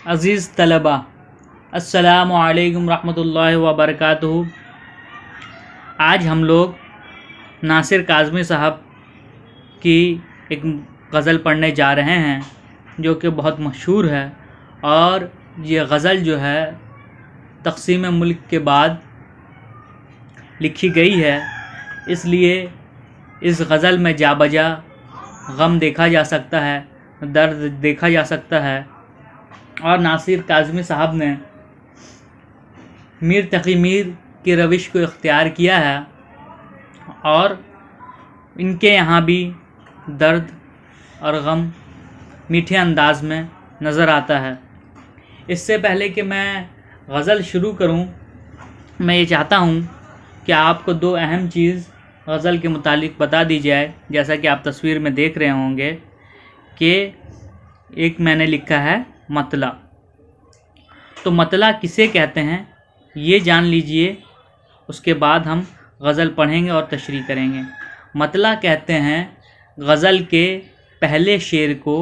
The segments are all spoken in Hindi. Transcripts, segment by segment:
अज़ीज़ तलबा, अस्सलामु अलैकुम रहमतुल्लाहि व बरकातुहू। आज हम लोग नासिर काज़मी साहब की एक गज़ल पढ़ने जा रहे हैं जो कि बहुत मशहूर है। और ये गज़ल जो है तक़सीम मुल्क के बाद लिखी गई है, इसलिए इस गज़ल में जा बजा गम देखा जा सकता है, दर्द देखा जा सकता है। और नासिर काज़मी साहब ने मीर तक़ी मीर की रविश को इख्तियार किया है और इनके यहाँ भी दर्द और गम मीठे अंदाज में नज़र आता है। इससे पहले कि मैं गज़ल शुरू करूं, मैं ये चाहता हूं कि आपको दो अहम चीज़ गज़ल के मुतालिक बता दी जाए। जैसा कि आप तस्वीर में देख रहे होंगे कि एक मैंने लिखा है मतला। तो मतला किसे कहते हैं ये जान लीजिए, उसके बाद हम गज़ल पढ़ेंगे और तशरीह करेंगे। मतला कहते हैं गज़ल के पहले शेर को,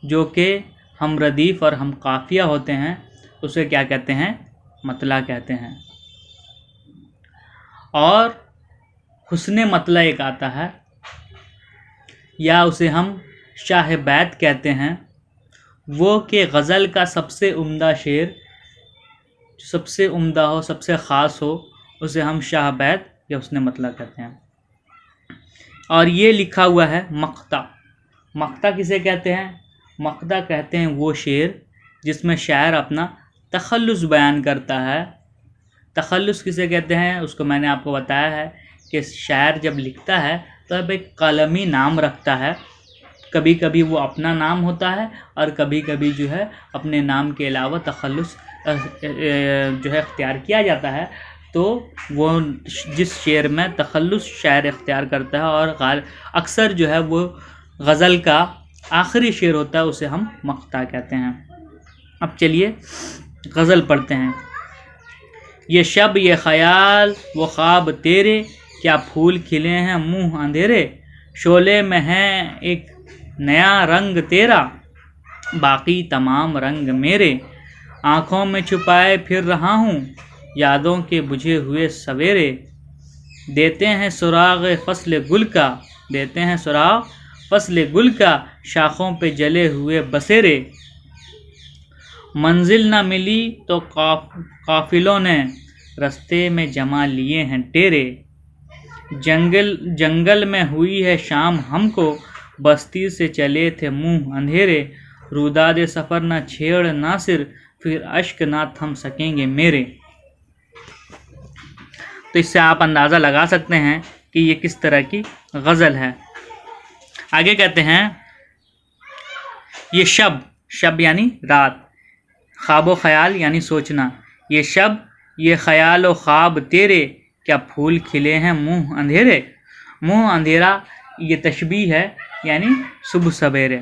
जो कि हम रदीफ़ और हम काफ़िया होते हैं, उसे क्या कहते हैं? मतला कहते हैं। और हुस्ने मतला एक आता है, या उसे हम शाह बैत कहते हैं, वो कि गज़ल का सबसे उम्दा शेर, सबसे उम्दा हो, सबसे ख़ास हो, उसे हम शाह बैत या हुस्ने मतला कहते हैं। और ये लिखा हुआ है मक़ता। मक़ता किसे कहते हैं? मक़ता कहते हैं वो शेर जिसमें शायर अपना तख़ल्लुस बयान करता है। तख़ल्लुस किसे कहते हैं उसको मैंने आपको बताया है कि शायर जब लिखता है तो अब एक कलमी नाम रखता है। कभी कभी वो अपना नाम होता है और कभी कभी जो है अपने नाम के अलावा तख़ल्लुस जो है इख्तियार किया जाता है। तो वो जिस शेर में तख़ल्लुस शायर इख्तियार करता है और अक्सर जो है वो गज़ल का आखिरी शेर होता है, उसे हम मक़ता कहते हैं। अब चलिए गज़ल पढ़ते हैं। ये शब ये ख़याल वो ख्वाब तेरे, क्या फूल खिले हैं मुँह अंधेरे। शोले में है एक नया रंग तेरा, बाकी तमाम रंग मेरे। आँखों में छुपाए फिर रहा हूँ यादों के बुझे हुए सवेरे। देते हैं सुराग फ़स्ल गुल का, देते हैं सुराग फ़स्ल गुल का, शाखों पे जले हुए बसेरे। मंजिल न मिली तो काफिलों ने रास्ते में जमा लिए हैं डेरे। जंगल में हुई है शाम हमको, बस्ती से चले थे मुंह अंधेरे। रुदाद सफ़र न छेड़ नासिर, फिर अश्क ना थम सकेंगे मेरे। तो इससे आप अंदाज़ा लगा सकते हैं कि ये किस तरह की गज़ल है। आगे कहते हैं ये शब यानी रात, ख्वाब व ख़याल यानी सोचना। ये शब ये ख़याल व ख्वाब तेरे, क्या फूल खिले हैं मुँह अंधेरे। मुँह अंधेरा ये तशबीह है, यानी सुबह सवेरे,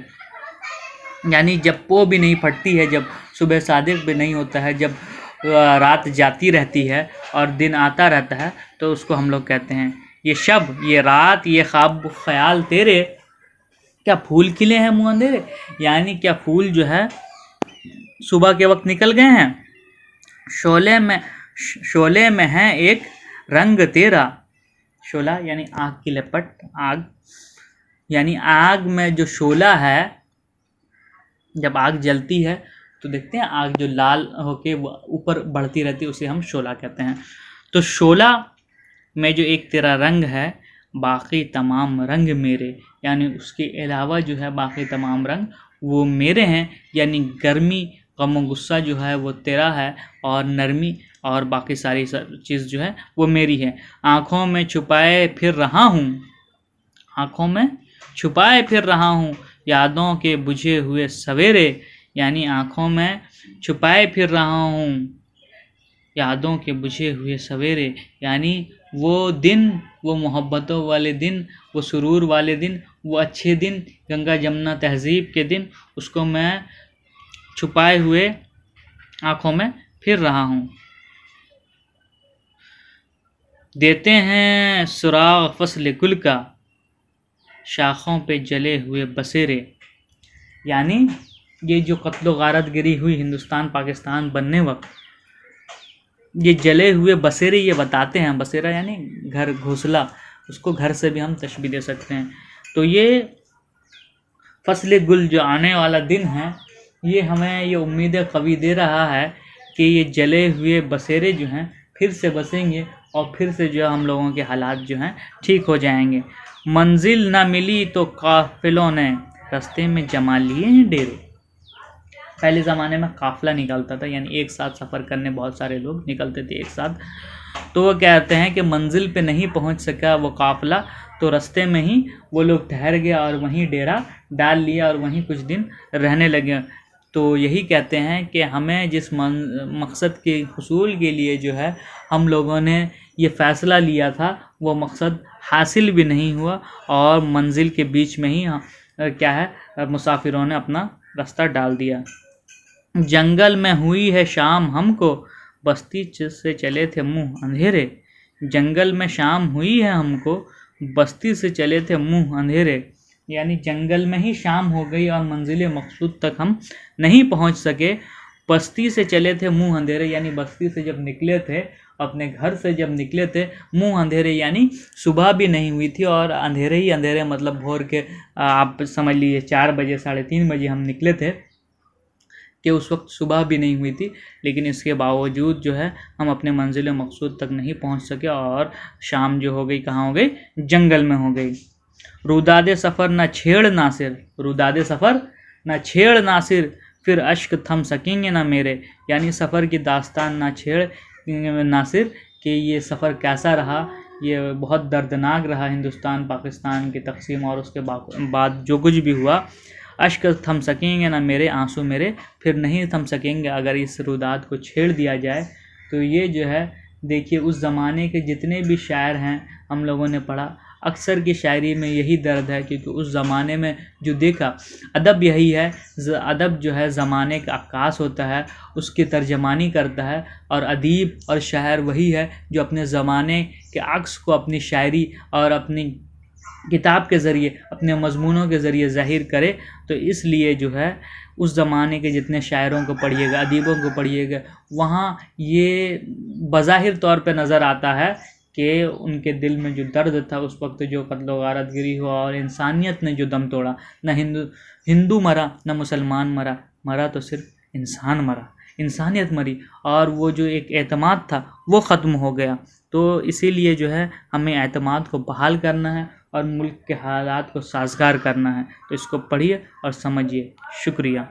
यानी जब पो भी नहीं फटती है, जब सुबह सादिक भी नहीं होता है, जब रात जाती रहती है और दिन आता रहता है, तो उसको हम लोग कहते हैं ये शब ये रात ये ख्वाब ख़याल तेरे, क्या फूल खिले हैं मुँह अंधेरे। यानी क्या फूल जो है सुबह के वक्त निकल गए हैं। शोले में है एक रंग तेरा। शोला यानी आग की लपट, आग यानी आग में जो शोला है, जब आग जलती है तो देखते हैं आग जो लाल होके ऊपर बढ़ती रहती है, उसे हम शोला कहते हैं। तो शोला में जो एक तेरा रंग है, बाकी तमाम रंग मेरे, यानी उसके अलावा जो है बाकी तमाम रंग वो मेरे हैं। यानी गर्मी गम गुस्सा जो है वो तेरा है और नरमी और बाकी सारी चीज़ जो है वो मेरी है। आँखों में छुपाए फिर रहा हूँ, आँखों में छुपाए फिर रहा हूँ यादों के बुझे हुए सवेरे। यानी आँखों में छुपाए फिर रहा हूँ यादों के बुझे हुए सवेरे। यानी वो दिन, वो मोहब्बतों वाले दिन, वो सुरूर वाले दिन, वो अच्छे दिन, गंगा जमुना तहज़ीब के दिन, उसको मैं छुपाए हुए आँखों में फिर रहा हूँ। देते हैं सुराग फ़स्ल गुल का, शाखों पे जले हुए बसेरे। यानी ये जो कत्लो गारतगिरी हुई हिंदुस्तान पाकिस्तान बनने वक्त, ये जले हुए बसेरे ये बताते हैं, बसेरा यानी घर, घोंसला, उसको घर से भी हम तशबीह दे सकते हैं। तो ये फसल गुल जो आने वाला दिन है, ये हमें ये उम्मीद कवी दे रहा है कि ये जले हुए बसेरे जो हैं फिर से बसेंगे और फिर से जो है हम लोगों के हालात जो हैं ठीक हो जाएंगे। मंजिल ना मिली तो काफिलों ने रास्ते में जमा लिए हैं डेरे। पहले ज़माने में काफ़िला निकलता था, यानी एक साथ सफ़र करने बहुत सारे लोग निकलते थे एक साथ। तो वो कहते हैं कि मंजिल पे नहीं पहुंच सका वो काफ़िला, तो रास्ते में ही वो लोग ठहर गए और वहीं डेरा डाल लिया और वहीं कुछ दिन रहने लगे। तो यही कहते हैं कि हमें जिस मकसद के हुसूल के लिए जो है हम लोगों ने ये फ़ैसला लिया था, वो मकसद हासिल भी नहीं हुआ और मंजिल के बीच में ही क्या है मुसाफिरों ने अपना रास्ता डाल दिया। जंगल में हुई है शाम हमको, बस्ती से चले थे मुंह अंधेरे। जंगल में शाम हुई है हमको, बस्ती से चले थे मुंह अंधेरे। यानी जंगल में ही शाम हो गई और मंजिल मकसूद तक हम नहीं पहुंच सके, बस्ती से चले थे मुंह अंधेरे। यानी बस्ती से जब निकले थे, अपने घर से जब निकले थे, मुंह अंधेरे यानी सुबह भी नहीं हुई थी और अंधेरे ही अंधेरे, मतलब भोर के आप समझ लीजिए 4 बजे 3:30 बजे हम निकले थे कि उस वक्त सुबह भी नहीं हुई थी। लेकिन इसके बावजूद जो है हम अपने मंजिल मकसूद तक नहीं पहुंच सके और शाम जो हो गई कहाँ हो गई, जंगल में हो गई। रुदादे सफ़र न छेड़ नासिर, रुदादे सफ़र न छेड़ नासिर, फिर अश्क थम सकेंगे ना मेरे। यानी सफ़र की दास्तान ना छेड़ नासिर कि ये सफ़र कैसा रहा, ये बहुत दर्दनाक रहा हिंदुस्तान पाकिस्तान की तकसीम और उसके बाद जो कुछ भी हुआ। अश्क थम सकेंगे ना मेरे, आंसू मेरे फिर नहीं थम सकेंगे अगर इस रुदाद को छेड़ दिया जाए। तो ये जो है देखिए उस ज़माने के जितने भी शायर हैं हम लोगों ने पढ़ा, अक्सर की शायरी में यही दर्द है, क्योंकि उस ज़माने में जो देखा, अदब यही है, अदब जो है ज़माने का अक्कास होता है, उसकी तर्जमानी करता है। और अदीब और शायर वही है जो अपने ज़माने के अक्स को अपनी शायरी और अपनी किताब के ज़रिए, अपने मज़मूनों के ज़रिए ज़ाहिर करे। तो इसलिए जो है उस ज़माने के जितने शायरों को पढ़िएगा, अदीबों को पढ़िएगा, वहाँ ये बज़ाहिर तौर पे नज़र आता है कि उनके दिल में जो दर्द था उस वक्त, जो कत्लो गारतगिरी हुआ और इंसानियत ने जो दम तोड़ा, न हिंदू मरा न मुसलमान मरा, मरा तो सिर्फ इंसान मरा, इंसानियत मरी, और वो जो एक एतमाद था वो ख़त्म हो गया। तो इसीलिए जो है हमें एतमाद को बहाल करना है और मुल्क के हालात को साज़गार करना है। तो इसको पढ़िए और समझिए। शुक्रिया।